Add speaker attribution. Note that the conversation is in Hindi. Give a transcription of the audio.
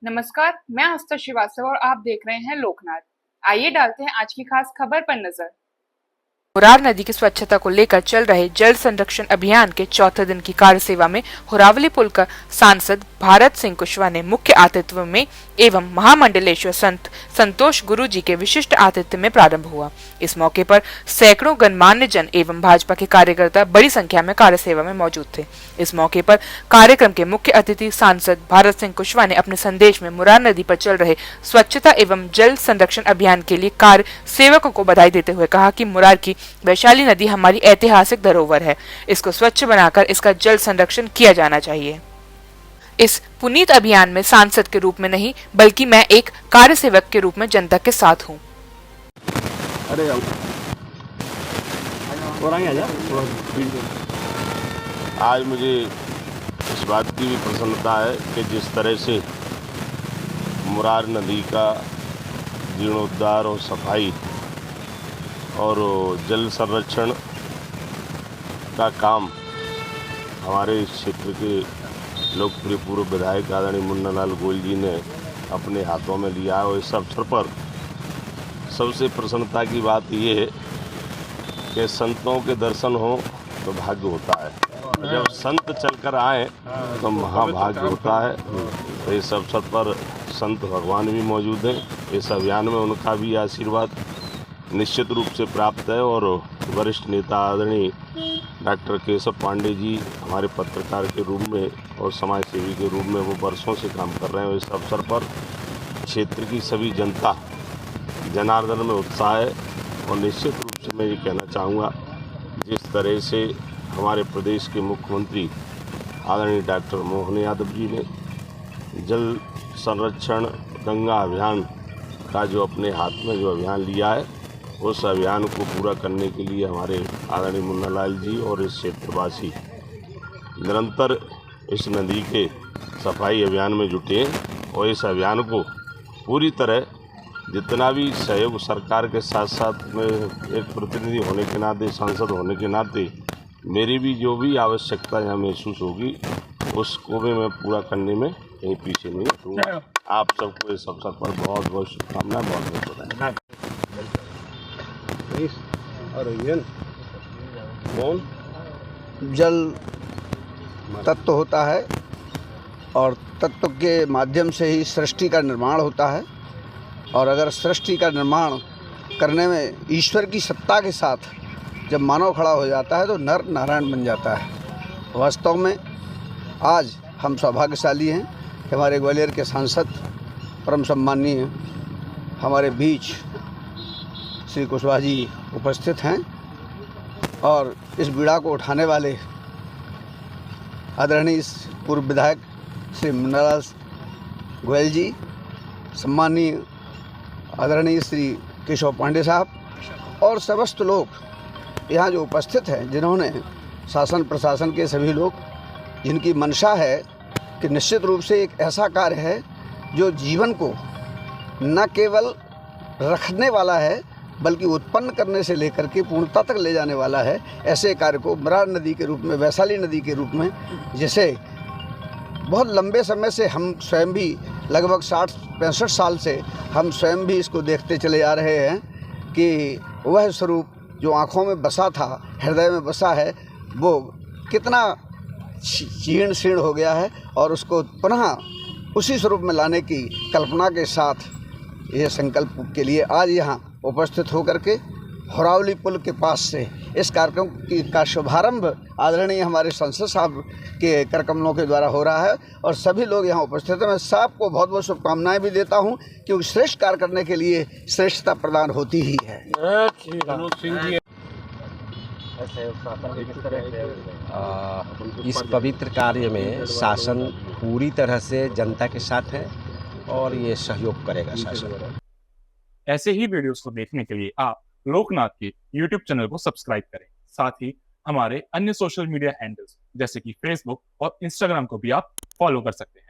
Speaker 1: नमस्कार, मैं आस्था श्रीवास्तव और आप देख रहे हैं लोकनाथ। आइए डालते हैं आज की खास खबर पर नजर।
Speaker 2: मुरार नदी की स्वच्छता को लेकर चल रहे जल संरक्षण अभियान के चौथे दिन की कार्यसेवा में होरावली पुल का सांसद भारत सिंह कुशवाहा ने मुख्य आतिथ्य में एवं महामंडलेश्वर संत संतोष गुरु जी के विशिष्ट आतिथ्य में प्रारंभ हुआ। इस मौके पर सैकड़ों गणमान्य जन एवं भाजपा के कार्यकर्ता बड़ी संख्या में कार्यसेवा में मौजूद थे। इस मौके पर कार्यक्रम के मुख्य अतिथि सांसद भारत सिंह कुशवाहा ने अपने संदेश में मुरार नदी पर चल रहे स्वच्छता एवं जल संरक्षण अभियान के लिए कार्य सेवकों को बधाई देते हुए कहा कि मुरार की वैशाली नदी हमारी ऐतिहासिक धरोहर है। इसको स्वच्छ बनाकर इसका जल संरक्षण किया जाना चाहिए। इस पुनीत अभियान में सांसद के रूप में नहीं बल्कि मैं एक कार्यसेवक के रूप में जनता के साथ हूँ।
Speaker 3: आज मुझे इस बात की भी प्रसन्नता है कि जिस तरह से मुरार नदी का जीर्णोद्धार और सफाई और जल संरक्षण का काम हमारे क्षेत्र के लोकप्रिय पूर्व विधायक आदरणीय मुन्ना लाल गोयल जी ने अपने हाथों में लिया है। और इस अवसर पर सबसे प्रसन्नता की बात ये है कि संतों के दर्शन हो तो भाग्य होता है, जब संत चलकर आए तो महाभाग्य होता है। तो इस अवसर पर संत भगवान भी मौजूद हैं। इस अभियान में उनका भी आशीर्वाद निश्चित रूप से प्राप्त है। और वरिष्ठ नेता आदरणीय डॉक्टर केशव पांडे जी हमारे पत्रकार के रूप में और समाज सेवी के रूप में वो वर्षों से काम कर रहे हैं। इस अवसर पर क्षेत्र की सभी जनता जनार्दन में उत्साह है। और निश्चित रूप से मैं ये कहना चाहूँगा, जिस तरह से हमारे प्रदेश के मुख्यमंत्री आदरणीय डॉक्टर मोहन यादव जी ने जल संरक्षण गंगा अभियान का जो अपने हाथ में जो अभियान लिया है, उस अभियान को पूरा करने के लिए हमारे आदरणीय मुन्ना लाल जी और इस क्षेत्रवासी निरंतर इस नदी के सफाई अभियान में जुटे हैं। और इस अभियान को पूरी तरह जितना भी सहयोग सरकार के साथ साथ में एक प्रतिनिधि होने के नाते, सांसद होने के नाते मेरी भी जो भी आवश्यकता यहाँ महसूस होगी उसको भी मैं पूरा करने में कहीं पीछे नहीं हटूँगा। आप सबको इस अवसर पर बहुत बहुत शुभकामनाएं, बहुत बहुत बधाई।
Speaker 4: जल तत्व होता है और तत्व के माध्यम से ही सृष्टि का निर्माण होता है। और अगर सृष्टि का निर्माण करने में ईश्वर की सत्ता के साथ जब मानव खड़ा हो जाता है तो नर नारायण बन जाता है। वास्तव में आज हम सौभाग्यशाली हैं कि हमारे ग्वालियर के सांसद परम सम्माननीय हमारे बीच श्री कुशवाहा जी उपस्थित हैं। और इस बीड़ा को उठाने वाले आदरणीय पूर्व विधायक श्री मुन्ना लाल गोयल जी, सम्माननीय आदरणीय श्री केशव पांडे साहब और समस्त लोग यहाँ जो उपस्थित हैं, जिन्होंने शासन प्रशासन के सभी लोग, जिनकी मंशा है कि निश्चित रूप से एक ऐसा कार्य है जो जीवन को न केवल रखने वाला है बल्कि उत्पन्न करने से लेकर के पूर्णता तक ले जाने वाला है। ऐसे कार्य को मुरार नदी के रूप में, वैशाली नदी के रूप में, जैसे बहुत लंबे समय से हम स्वयं भी लगभग 60-65 साल से हम स्वयं भी इसको देखते चले आ रहे हैं कि वह स्वरूप जो आँखों में बसा था, हृदय में बसा है, वो कितना क्षीण शीर्ण हो गया है। और उसको पुनः उसी स्वरूप में लाने की कल्पना के साथ यह संकल्प के लिए आज यहाँ उपस्थित होकर के होरावली पुल के पास से इस कार्यक्रम का शुभारंभ आदरणीय हमारे संसद साहब के करकमलों के द्वारा हो रहा है। और सभी लोग यहाँ उपस्थित हैं। मैं सबको बहुत बहुत शुभकामनाएं भी देता हूँ, क्योंकि श्रेष्ठ कार्य करने के लिए श्रेष्ठता प्रदान होती ही है।
Speaker 5: इस पवित्र कार्य में शासन पूरी तरह से जनता के साथ है और ये सहयोग करेगा शासन।
Speaker 6: ऐसे ही वीडियोस को देखने के लिए आप लोकनाथ के YouTube चैनल को सब्सक्राइब करें। साथ ही हमारे अन्य सोशल मीडिया हैंडल्स जैसे कि फेसबुक और इंस्टाग्राम को भी आप फॉलो कर सकते हैं।